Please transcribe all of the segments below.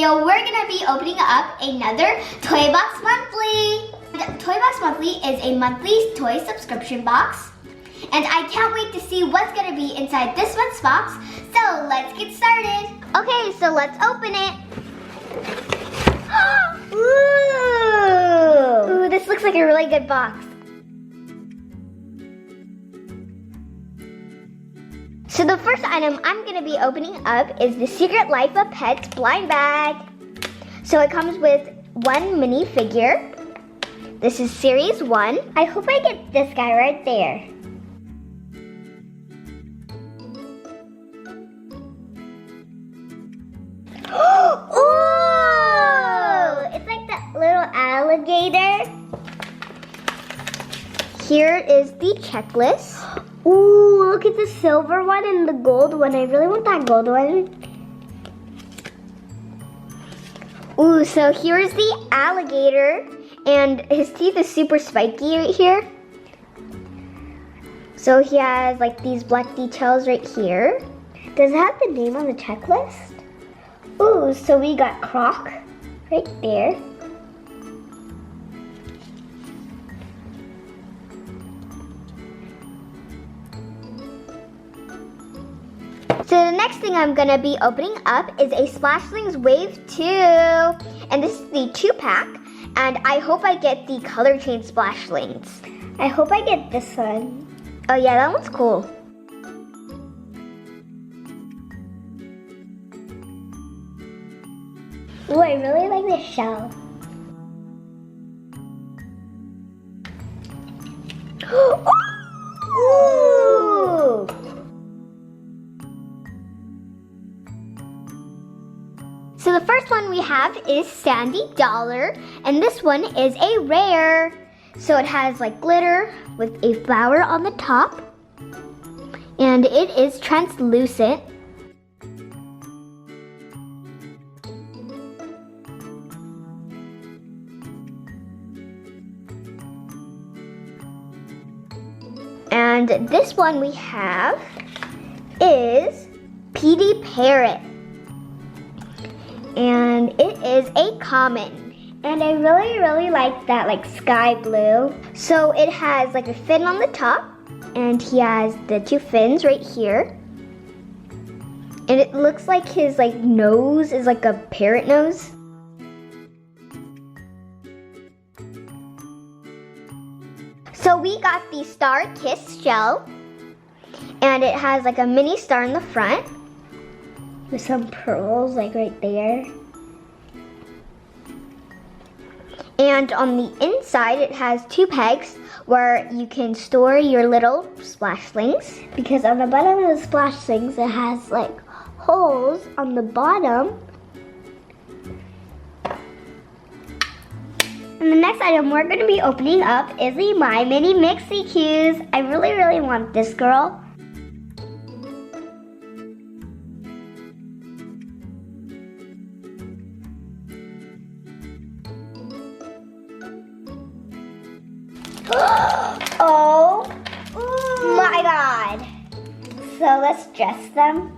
video, we're gonna be opening up another Toy Box Monthly. Toy Box Monthly is a monthly toy subscription box. And I can't wait to see what's gonna be inside this month's box. So let's get started. Okay, so let's open it. Ooh, this looks like a really good box. So the first item I'm gonna be opening up is the Secret Life of Pets blind bag. So it comes with one mini figure. This is series 1. I hope I get this guy right there. Ooh! It's like that little alligator. Here is the checklist. Ooh, look at the silver one and the gold one. I really want that gold one. Ooh, so here's the alligator. And his teeth is super spiky right here. So he has like these black details right here. Does it have the name on the checklist? Ooh, so we got Croc right there. So the next thing I'm gonna be opening up is a Splashlings Wave 2. And this is the 2-pack. And I hope I get the color change Splashlings. I hope I get this one. Oh yeah, that one's cool. Ooh, I really like this shell. Ooh! So the first one we have is Sandy Dollar, and this one is a rare. So it has like glitter with a flower on the top, and it is translucent. And this one we have is Petey Parrot. And it is a common. And I really like that like sky blue. So it has like a fin on the top, and he has the 2 fins right here. And it looks like his like nose is like a parrot nose. So we got the Star Kiss shell, and it has like a mini star in the front with some pearls like right there. And on the inside it has 2 pegs where you can store your little Splashlings. Because on the bottom of the Splashlings it has like holes on the bottom. And the next item we're going to be opening up is the My Mini Mixie Q's. I really want this girl. Oh my god. So let's dress them.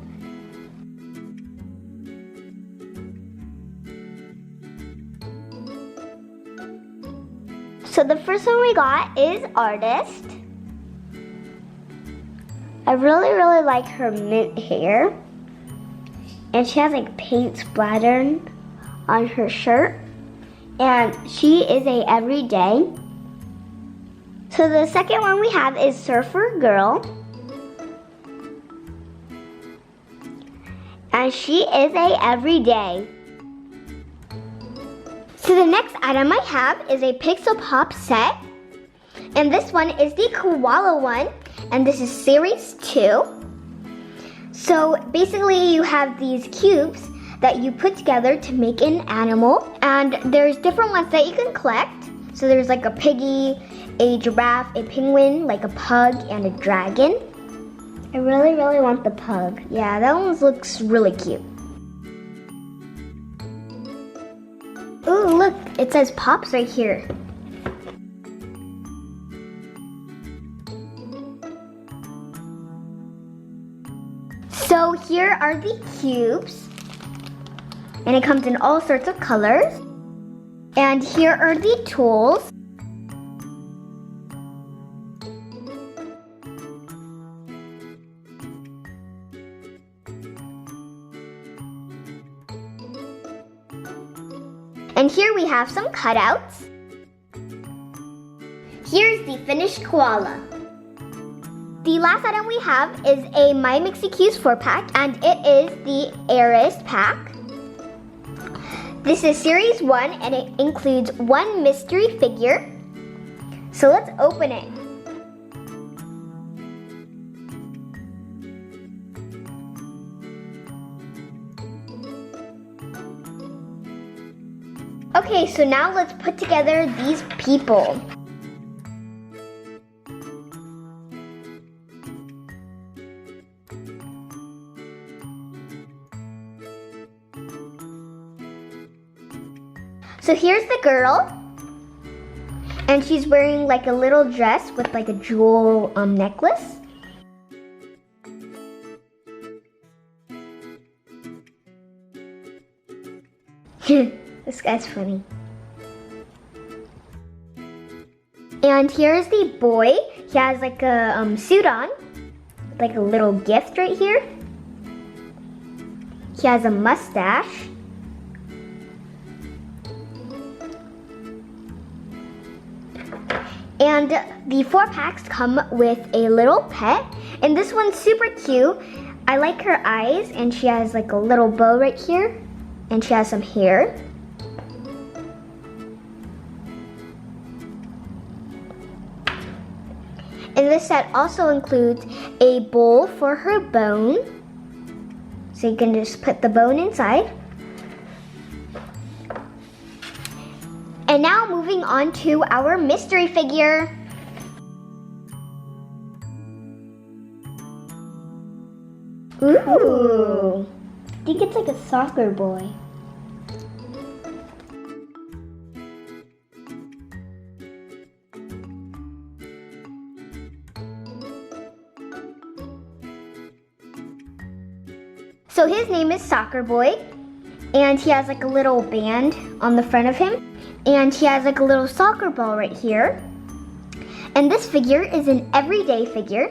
So the first one we got is Artist. I really like her mint hair. And she has like paint splattered on her shirt. And she is a everyday. So the second one we have is Surfer Girl. And she is a everyday. So the next item I have is a Pixel Pop set. And this one is the Koala one. And this is series 2. So basically you have these cubes that you put together to make an animal. And there's different ones that you can collect. So there's like a piggy, a giraffe, a penguin, like a pug, and a dragon. I really want the pug. Yeah, that one looks really cute. Ooh, look, it says Pops right here. So here are the cubes. And it comes in all sorts of colors. And here are the tools. And here we have some cutouts. Here's the finished koala. The last item we have is a My Mixie Q's 4-pack, and it is the Eris pack. This is Series 1, and it includes one mystery figure. So let's open it. Okay, so now let's put together these people. So here's the girl, and she's wearing like a little dress with like a jewel necklace. This guy's funny. And here's the boy. He has like a suit on, like a little gift right here. He has a mustache. And the 4-packs come with a little pet, and this one's super cute. I like her eyes, and she has like a little bow right here, and she has some hair. And this set also includes a bowl for her bone, so you can just put the bone inside. And now moving on to our mystery figure. Ooh, I think it's like a soccer boy. So his name is Soccer Boy, and he has like a little band on the front of him. And he has like a little soccer ball right here. And this figure is an everyday figure.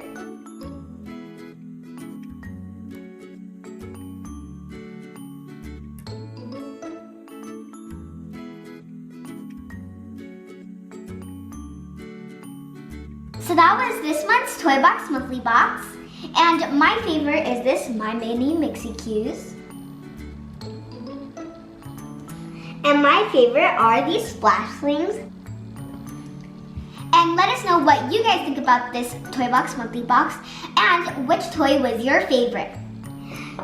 So that was this month's Toy Box Monthly Box. And my favorite is this My Mini Mixie Q's. And my favorite are these splash slings. And let us know what you guys think about this Toy Box Monthly Box and which toy was your favorite.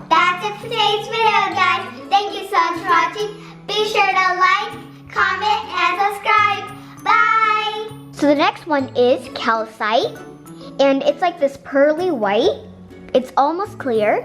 That's it for today's video, guys. Thank you so much for watching. Be sure to like, comment, and subscribe. Bye! So the next one is calcite. And it's like this pearly white. It's almost clear.